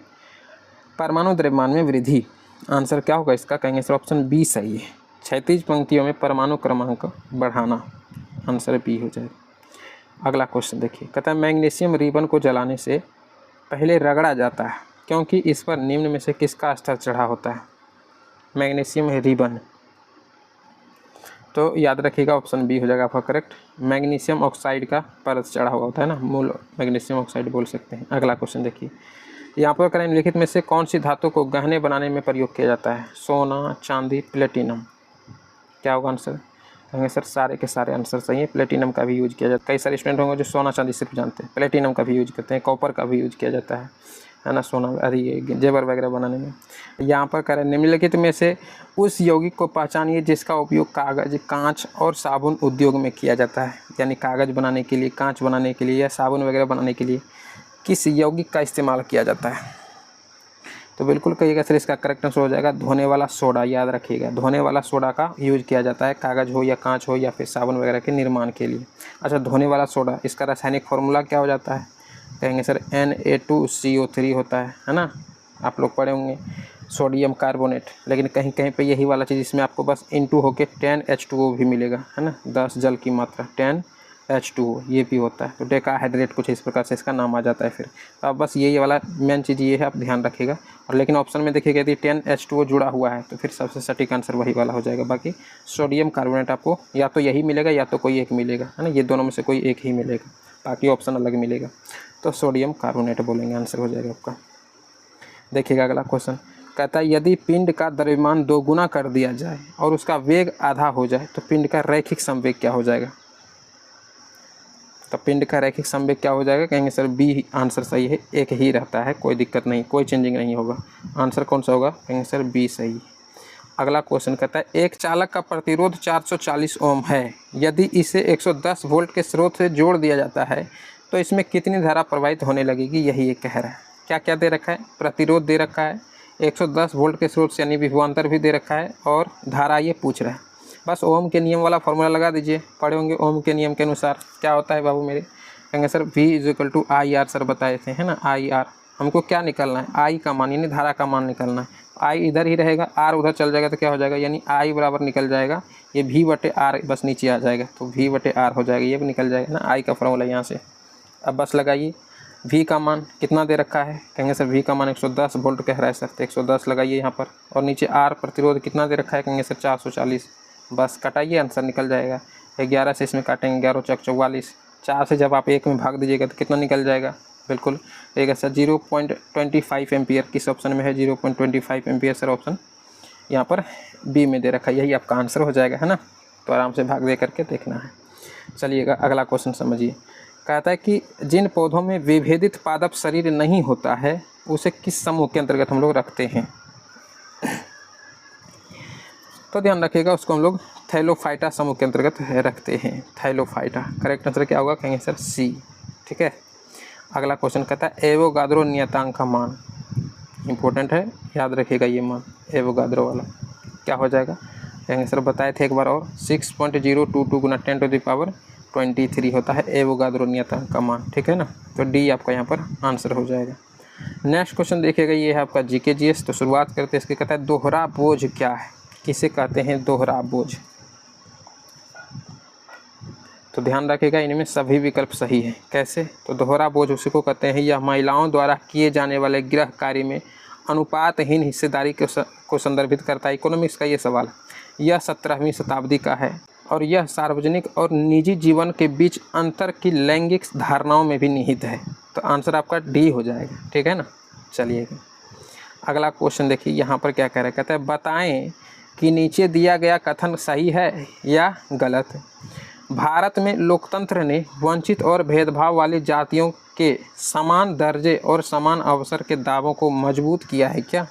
परमाणु द्रव्यमान में वृद्धि। आंसर क्या होगा इसका, कहेंगे सर ऑप्शन बी सही है, क्षैतिज पंक्तियों में परमाणु क्रमांक बढ़ाना, आंसर बी हो जाएगा। अगला क्वेश्चन देखिए, कहता है मैग्नीशियम रिबन को जलाने से पहले रगड़ा जाता है क्योंकि इस पर निम्न में से किसका स्तर चढ़ा होता है। मैग्नीशियम रिबन, तो याद रखिएगा ऑप्शन बी हो जाएगा आपका करेक्ट, मैग्नीशियम ऑक्साइड का परत चढ़ा हुआ होता है ना, मूल मैग्नीशियम ऑक्साइड बोल सकते हैं। अगला क्वेश्चन देखिए, यहाँ पर करें निम्नलिखित में से कौन सी धातु को गहने बनाने में प्रयोग किया जाता है, सोना, चांदी, प्लेटिनम। क्या होगा आंसर, कहेंगे सर सारे के सारे आंसर सही है, प्लेटिनम का भी यूज किया जाता है। कई सारे स्टूडेंट होंगे जो सोना चांदी सिर्फ जानते हैं, प्लेटिनम का भी यूज करते हैं, कॉपर का भी यूज किया जाता है ना, सोना अरे जेवर वगैरह बनाने में। यहाँ पर करें निम्नलिखित में से उस यौगिक को पहचानिए जिसका उपयोग कागज, कांच और साबुन उद्योग में किया जाता है। यानी कागज बनाने के लिए, कांच बनाने के लिए या साबुन वगैरह बनाने के लिए किस यौगिक का इस्तेमाल किया जाता है। तो बिल्कुल कहिएगा सर इसका करेक्ट आंसर हो जाएगा धोने वाला सोडा। याद रखिएगा धोने वाला सोडा का यूज किया जाता है कागज़ हो या कांच हो या फिर साबुन वगैरह के निर्माण के लिए। अच्छा, धोने वाला सोडा, इसका रासायनिक फॉर्मूला क्या हो जाता है? कहेंगे सर Na2CO3 होता है ना, आप लोग पढ़े होंगे सोडियम कार्बोनेट। लेकिन कहीं कहीं पे यही वाला चीज़ इसमें आपको बस इनटू होके 10H2O भी मिलेगा, है ना, 10 जल की मात्रा 10H2O ये भी होता है। तो डेकाहाइड्रेट कुछ इस प्रकार से इसका नाम आ जाता है फिर। तो आप बस ये वाला मेन चीज़ ये है, आप ध्यान रखिएगा। और लेकिन ऑप्शन में देखिएगा यदि 10H2O जुड़ा हुआ है तो फिर सबसे सटीक आंसर वही वाला हो जाएगा। बाकी सोडियम कार्बोनेट आपको या तो यही मिलेगा या तो कोई एक मिलेगा, है ना, ये दोनों में से कोई एक ही मिलेगा, बाकी ऑप्शन अलग मिलेगा। तो सोडियम कार्बोनेट बोलेंगे, आंसर हो जाएगा आपका। देखिएगा अगला क्वेश्चन कहता है यदि पिंड का द्रव्यमान 2 गुना कर दिया जाए और उसका वेग आधा हो जाए तो पिंड का रैखिक संवेग क्या हो जाएगा? तो पिंड का रैखिक संवेग क्या हो जाएगा? कहेंगे सर बी आंसर सही है, एक ही रहता है, कोई दिक्कत नहीं, कोई चेंजिंग नहीं होगा। आंसर कौन सा होगा? कहेंगे सर बी सही। अगला क्वेश्चन कहता है एक चालक का प्रतिरोध 440 ओम है, यदि इसे 110 वोल्ट के स्रोत से जोड़ दिया जाता है तो इसमें कितनी धारा प्रवाहित होने लगेगी? यही ये कह रहा है। क्या क्या दे रखा है? प्रतिरोध दे रखा है, 110 वोल्ट के स्रोत से यानी विभवांतर भी दे रखा है, और धारा ये पूछ रहा है। बस ओम के नियम वाला फॉर्मूला लगा दीजिए, पढ़े होंगे ओम के नियम के अनुसार क्या होता है बाबू मेरे? कहेंगे सर V = IR, सर बताए थे, है ना, IR। हमको क्या निकालना है? I का मान यानी धारा का मान निकालना है। I इधर ही रहेगा, R उधर चल जाएगा तो क्या हो जाएगा? यानी I बराबर निकल जाएगा ये V/R, बस नीचे आ जाएगा तो V/R हो जाएगा, ये भी निकल जाएगा ना, I का फॉर्मूला यहाँ से। अब बस लगाइए V का मान कितना दे रखा है? कहेंगे सर V का मान 110 वोल्ट कह रहा है सर, तो 110 लगाइए यहाँ पर, और नीचे R प्रतिरोध कितना दे रखा है? कहेंगे सर 440। बस कटाइए, आंसर निकल जाएगा। 11 से इसमें काटेंगे, 11 चौक 44, 4 से जब आप 1 में भाग दीजिएगा तो कितना निकल जाएगा? बिल्कुल एक सर 0.25 एम्पियर। किस ऑप्शन में है 0.25 एम्पियर? सर ऑप्शन यहाँ पर बी में दे रखा है, यही आपका आंसर हो जाएगा, है ना। तो आराम से भाग दे करके देखना है। चलिएगा अगला क्वेश्चन समझिए। कहता है कि जिन पौधों में विभेदित पादप शरीर नहीं होता है उसे किस समूह के अंतर्गत हम लोग रखते हैं? तो ध्यान रखिएगा, उसको हम लोग थैलोफाइटा समूह के अंतर्गत रखते हैं। थैलोफाइटा करेक्ट आंसर क्या होगा? कहेंगे सर सी। ठीक है, अगला क्वेश्चन कहता है एवोगाद्रो नियतांक का मान, इंपॉर्टेंट है, याद रखिएगा ये मान एवोगाद्रो वाला क्या हो जाएगा? कहेंगे सर बताए थे एक बार और, 6.022 गुना 10⁻23 होता है एवोगाद्रो नियतांक का मान। ठीक है ना, तो डी आपका यहाँ पर आंसर हो जाएगा। नेक्स्ट क्वेश्चन देखिएगा, ये है आपका जीके जीएस। तो शुरुआत करते हैं इसके। कहता है दोहरा बोझ क्या है? किसे कहते हैं दोहरा बोझ? तो ध्यान रखिएगा इनमें सभी विकल्प सही हैं। कैसे? तो दोहरा बोझ उसी को कहते हैं, यह महिलाओं द्वारा किए जाने वाले गृह कार्य में अनुपातहीन हिस्सेदारी को संदर्भित करता है। इकोनॉमिक्स का ये सवाल, यह 17वीं शताब्दी का है और यह सार्वजनिक और निजी जीवन के बीच अंतर की लैंगिक धारणाओं में भी निहित है। तो आंसर आपका डी हो जाएगा। ठीक है ना, चलिएगा अगला क्वेश्चन देखिए, यहाँ पर क्या कह रहा है? कहता है बताएं कि नीचे दिया गया कथन सही है या गलत। भारत में लोकतंत्र ने वंचित और भेदभाव वाली जातियों के समान दर्जे और समान अवसर के दावों को मजबूत किया है क्या?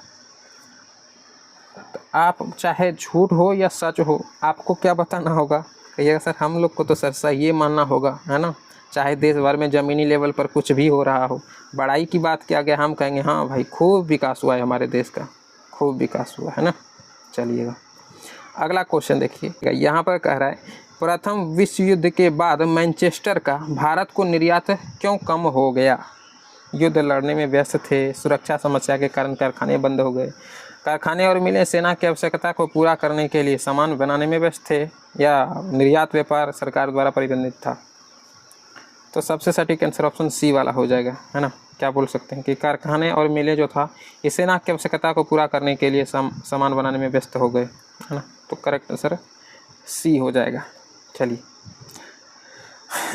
तो आप चाहे झूठ हो या सच हो, आपको क्या बताना होगा? कहिएगा सर हम लोग को तो सर सही ये मानना होगा, है ना, चाहे देश भर में ज़मीनी लेवल पर कुछ भी हो रहा हो। बड़ाई की बात क्या गया, हम कहेंगे हाँ भाई खूब विकास हुआ है हमारे देश का, खूब विकास हुआ है ना। चलिएगा अगला क्वेश्चन देखिए, यहाँ पर कह रहा है प्रथम विश्व युद्ध के बाद मैनचेस्टर का भारत को निर्यात क्यों कम हो गया? युद्ध लड़ने में व्यस्त थे, सुरक्षा समस्या के कारण कारखाने बंद हो गए, कारखाने और मिलें सेना की आवश्यकता को पूरा करने के लिए सामान बनाने में व्यस्त थे, या निर्यात व्यापार सरकार द्वारा प्रतिबंधित था? तो सबसे सटीक आंसर ऑप्शन सी वाला हो जाएगा, है ना। क्या बोल सकते हैं कि कारखाने और मिलें जो था ये सेना की आवश्यकता को पूरा करने के लिए सामान बनाने में व्यस्त हो गए, है ना। तो करेक्ट आंसर सी हो जाएगा। चलिए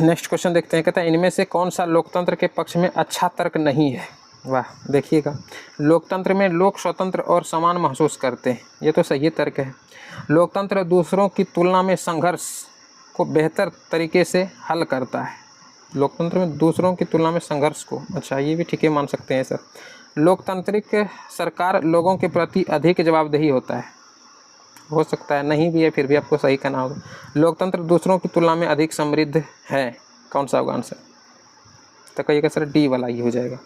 नेक्स्ट क्वेश्चन देखते हैं। कहता है इनमें से कौन सा लोकतंत्र के पक्ष में अच्छा तर्क नहीं है? वाह, देखिएगा लोकतंत्र में लोग स्वतंत्र और समान महसूस करते हैं, ये तो सही तर्क है। लोकतंत्र दूसरों की तुलना में संघर्ष को बेहतर तरीके से हल करता है। लोकतंत्र में दूसरों की तुलना में संघर्ष को, अच्छा ये भी ठीक है मान सकते हैं सर। लोकतांत्रिक सरकार लोगों के प्रति अधिक जवाबदेही होता है, हो सकता है नहीं भी है, फिर भी आपको सही कहना होगा। लोकतंत्र दूसरों की तुलना में अधिक समृद्ध है, कौन सा होगा आंसर? तो कहिएगा सर डी वाला ही हो जाएगा।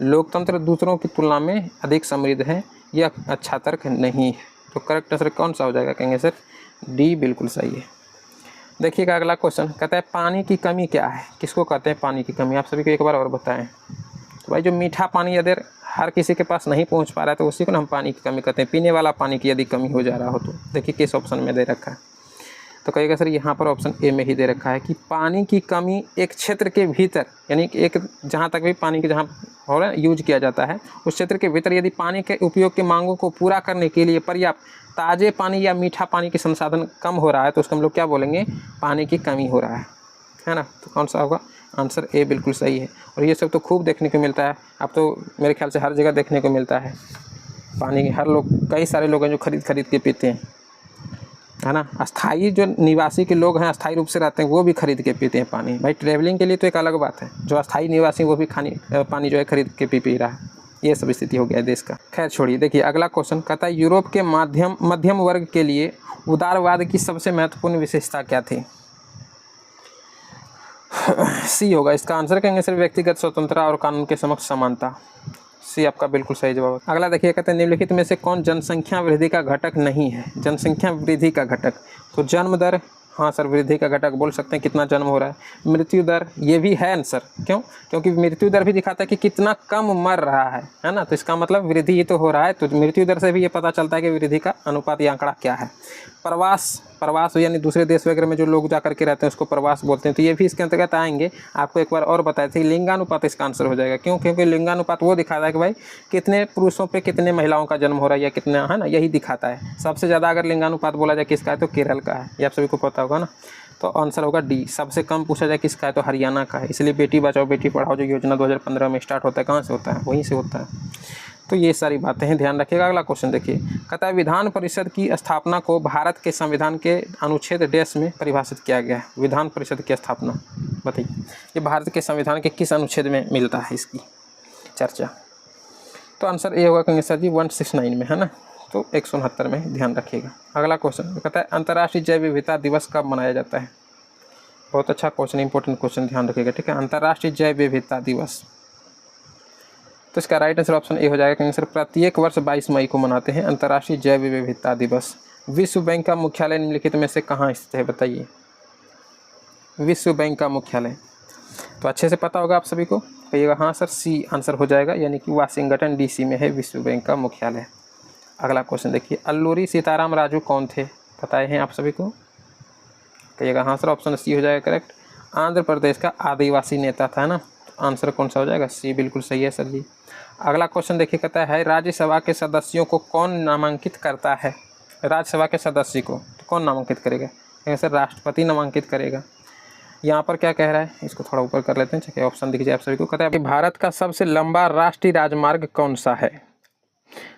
लोकतंत्र दूसरों की तुलना में अधिक समृद्ध है, यह अच्छा तर्क नहीं है। तो करेक्ट आंसर कौन सा हो जाएगा, कहेंगे सर डी बिल्कुल सही है। देखिएगा अगला क्वेश्चन कहता है पानी की कमी क्या है, किसको कहते हैं पानी की कमी, आप सभी को एक बार और बताएं। तो भाई जो मीठा पानी यदि हर किसी के पास नहीं पहुंच पा रहा है तो उसी को हम पानी की कमी कहते हैं। पीने वाला पानी की यदि कमी हो जा रहा हो तो देखिए किस ऑप्शन में दे रखा है। तो कहिएगा सर यहाँ पर ऑप्शन ए में ही दे रखा है कि पानी की कमी एक क्षेत्र के भीतर, यानी कि एक जहाँ तक भी पानी के जहाँ हो रहा है यूज किया जाता है उस क्षेत्र के भीतर यदि पानी के उपयोग की मांगों को पूरा करने के लिए पर्याप्त ताज़े पानी या मीठा पानी के संसाधन कम हो रहा है तो उसको हम लोग क्या बोलेंगे, पानी की कमी हो रहा है ना। तो कौन सा होगा, आंसर ए बिल्कुल सही है। और ये सब तो खूब देखने को मिलता है, अब तो मेरे ख्याल से हर जगह देखने को मिलता है पानी। हर लोग, कई सारे लोग हैं जो खरीद के पीते हैं, है ना। अस्थाई जो निवासी के लोग हैं, अस्थाई रूप से रहते हैं, वो भी खरीद के पीते हैं पानी। भाई ट्रैवलिंग के लिए तो एक अलग बात है, जो अस्थाई निवासी वो भी पानी जो है खरीद के पी रहा है। ये सब स्थिति हो गया है देश का। खैर छोड़िए, देखिए अगला क्वेश्चन कहता है यूरोप के मध्यम वर्ग के लिए उदारवाद की सबसे महत्वपूर्ण विशेषता क्या थी। सी होगा इसका आंसर, कहेंगे सर व्यक्तिगत स्वतंत्रता और कानून के समक्ष समानता। सी आपका बिल्कुल सही जवाब। अगला देखिए कहते हैं निम्नलिखित में से कौन जनसंख्या वृद्धि का घटक नहीं है। जनसंख्या वृद्धि का घटक, तो जन्म दर, हाँ सर वृद्धि का घटक बोल सकते हैं, कितना जन्म हो रहा है। मृत्यु दर, ये भी है आंसर, क्यों, क्योंकि मृत्यु दर भी दिखाता है कि कितना कम मर रहा है ना। तो इसका मतलब वृद्धि ही तो हो रहा है, तो मृत्यु दर से भी ये पता चलता है कि वृद्धि का अनुपात या आंकड़ा क्या है। प्रवास यानी दूसरे देश वगैरह में जो लोग जा करके रहते हैं उसको प्रवास बोलते हैं, तो ये भी इसके अंतर्गत आएंगे। आपको एक बार और बताए थे लिंगानुपात इसका आंसर हो जाएगा, क्यों, क्योंकि लिंगानुपात वो दिखाता है कि भाई कितने पुरुषों पे कितने महिलाओं का जन्म हो रहा है या कितना, है ना, यही दिखाता है। सबसे ज़्यादा अगर लिंगानुपात बोला जाए किसका है तो केरल का है, ये आप सभी को पता होगा ना। तो आंसर होगा डी। सबसे कम पूछा जाए किसका है तो हरियाणा का है। इसलिए बेटी बचाओ बेटी पढ़ाओ जो योजना 2015 में स्टार्ट होता है, कहाँ से होता है, वहीं से होता है। तो ये सारी बातें हैं, ध्यान रखिएगा। अगला क्वेश्चन देखिए, कहता है विधान परिषद की स्थापना को भारत के संविधान के अनुच्छेद डैश में परिभाषित किया गया है। विधान परिषद की स्थापना बताइए, ये भारत के संविधान के किस अनुच्छेद में मिलता है इसकी चर्चा। तो आंसर ए होगा, कहेंगे सर जी 169 में, है ना। तो 169 में ध्यान रखिएगा। अगला क्वेश्चन कहता है अंतर्राष्ट्रीय जैव विविधता दिवस कब मनाया जाता है। बहुत अच्छा क्वेश्चन, इंपॉर्टेंट क्वेश्चन, ध्यान रखिएगा, ठीक है। अंतर्राष्ट्रीय जैव विविधता दिवस, तो इसका राइट आंसर ऑप्शन ए हो जाएगा, कहेंगे सर प्रत्येक वर्ष 22 मई को मनाते हैं अंतर्राष्ट्रीय जैव विविधता दिवस। विश्व बैंक का मुख्यालय निम्नलिखित में से कहाँ स्थित है, बताइए। विश्व बैंक का मुख्यालय तो अच्छे से पता होगा आप सभी को, कहिएगा हाँ सर सी आंसर हो जाएगा, यानी कि वाशिंगटन डीसी में है विश्व बैंक का मुख्यालय। अगला क्वेश्चन देखिए, अल्लूरी सीताराम राजू कौन थे, बताए हैं आप सभी को, कहिएगा हाँ सर ऑप्शन सी हो जाएगा करेक्ट। आंध्र प्रदेश का आदिवासी नेता था ना, तो आंसर कौन सा हो जाएगा, सी बिल्कुल सही है सर जी। अगला क्वेश्चन देखिए, कहता है राज्यसभा के सदस्यों को कौन नामांकित करता है। राज्यसभा के सदस्य को तो कौन नामांकित करेगा, कहेंगे सर राष्ट्रपति नामांकित करेगा। यहाँ पर क्या कह रहा है, इसको थोड़ा ऊपर कर लेते हैं, चलिए ऑप्शन दिख जाए आप सभी को। कहता है कि भारत का सबसे लंबा राष्ट्रीय राजमार्ग कौन सा है।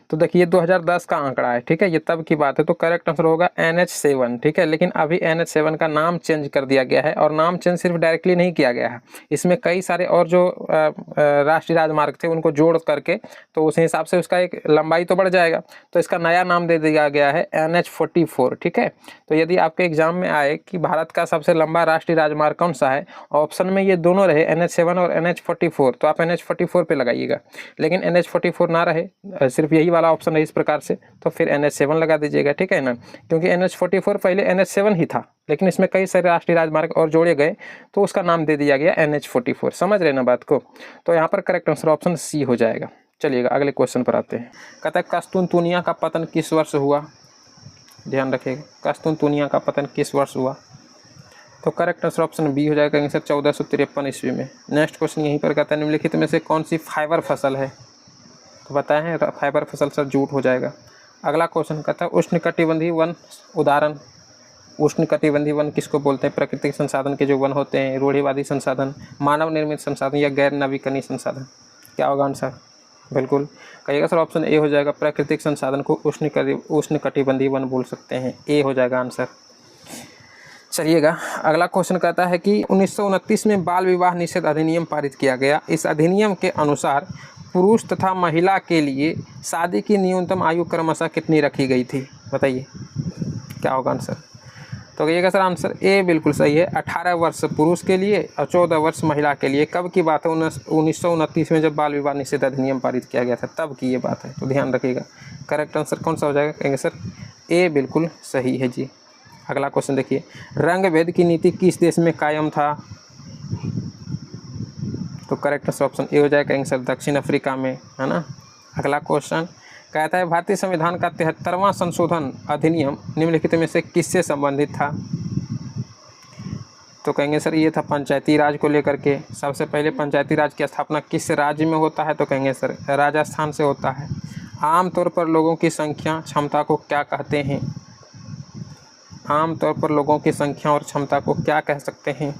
तो देखिए 2010 का आंकड़ा है, ठीक है, ये तब की बात है, तो करेक्ट आंसर होगा NH7, ठीक है। लेकिन अभी NH7 का नाम चेंज कर दिया गया है, और नाम चेंज सिर्फ डायरेक्टली नहीं किया गया है, इसमें कई सारे और जो राष्ट्रीय राजमार्ग थे उनको जोड़ करके, तो उस हिसाब से उसका एक लंबाई तो बढ़ जाएगा, तो इसका नया नाम दे दिया गया है NH44, ठीक है। तो यदि आपके एग्जाम में आए कि भारत का सबसे लंबा राष्ट्रीय राजमार्ग कौन सा है, ऑप्शन में ये दोनों रहे NH7 और NH44, तो आप NH44 पे लगाइएगा। लेकिन NH44 ना रहे, सिर्फ यही वाला ऑप्शन है इस प्रकार से, तो फिर NH7 लगा दीजिएगा, ठीक है ना। क्योंकि NH44 पहले NH7 ही था, लेकिन इसमें कई सारे राष्ट्रीय राजमार्ग और जोड़े गए, तो उसका नाम दे दिया गया NH44। समझ रहे ना बात को। तो यहाँ पर करेक्ट आंसर ऑप्शन सी हो जाएगा। चलिएगा अगले क्वेश्चन पर आते हैं। कहता है कस्तूनतुनिया का पतन किस वर्ष हुआ, ध्यान रखिएगा, कस्तूनतुनिया का पतन किस वर्ष हुआ। तो करेक्ट आंसर ऑप्शन बी हो जाएगा, सर 1453 ईस्वी में। नेक्स्ट क्वेश्चन यहीं पर कहता है निम्नलिखित में से कौन सी फाइबर फसल है, तो बताए हैं फाइबर फसल, सर जूट हो जाएगा। अगला क्वेश्चन कहता है उष्णकटिबंधीय वन उदाहरण। उष्णकटिबंधीय वन किसको बोलते हैं, प्राकृतिक संसाधन के जो वन होते हैं, रूढ़िवादी संसाधन, मानव निर्मित संसाधन या गैर नवीकरणीय संसाधन। क्या होगा आंसर, बिल्कुल कहिएगा सर ऑप्शन ए हो जाएगा, प्राकृतिक संसाधन को उष्णकटिबंधीय वन बोल सकते हैं, ए हो जाएगा आंसर। चलिएगा अगला क्वेश्चन कहता है कि 1929 में बाल विवाह निषेध अधिनियम पारित किया गया। इस अधिनियम के अनुसार पुरुष तथा महिला के लिए शादी की न्यूनतम आयु क्रमशः कितनी रखी गई थी, बताइए क्या होगा आंसर। तो कहिएगा सर आंसर ए बिल्कुल सही है। 18 वर्ष पुरुष के लिए और 14 वर्ष महिला के लिए। कब की बात है? 1929 में जब बाल विवाह निषेध अधिनियम पारित किया गया था, तब की ये बात है, तो ध्यान रखिएगा। करेक्ट आंसर कौन सा हो जाएगा? कहेंगे सर ए बिल्कुल सही है जी। अगला क्वेश्चन देखिए, रंग भेद की नीति किस देश में कायम था? तो करेक्ट ऑप्शन ए हो जाएगा। कहेंगे सर दक्षिण अफ्रीका में, है ना। अगला क्वेश्चन कहता है भारतीय संविधान का 73वां संशोधन अधिनियम निम्नलिखित में से किससे संबंधित था? तो कहेंगे सर ये था पंचायती राज को लेकर के। सबसे पहले पंचायती राज की स्थापना किस राज्य में होता है? तो कहेंगे सर राजस्थान से होता है। आमतौर पर लोगों की संख्या क्षमता को क्या कहते हैं? आमतौर पर लोगों की संख्या और क्षमता को क्या कह सकते हैं?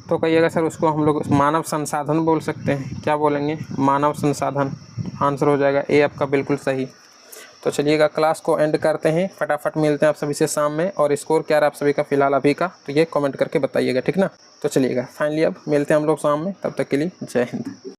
तो कहिएगा सर उसको हम लोग मानव संसाधन बोल सकते हैं। क्या बोलेंगे? मानव संसाधन। आंसर हो जाएगा ए आपका बिल्कुल सही। तो चलिएगा क्लास को एंड करते हैं, फटाफट मिलते हैं आप सभी से शाम में। और स्कोर क्या रहा आप सभी का फिलहाल अभी का, तो ये कमेंट करके बताइएगा, ठीक ना। तो चलिएगा फाइनली अब मिलते हैं हम लोग शाम में, तब तक के लिए जय हिंद।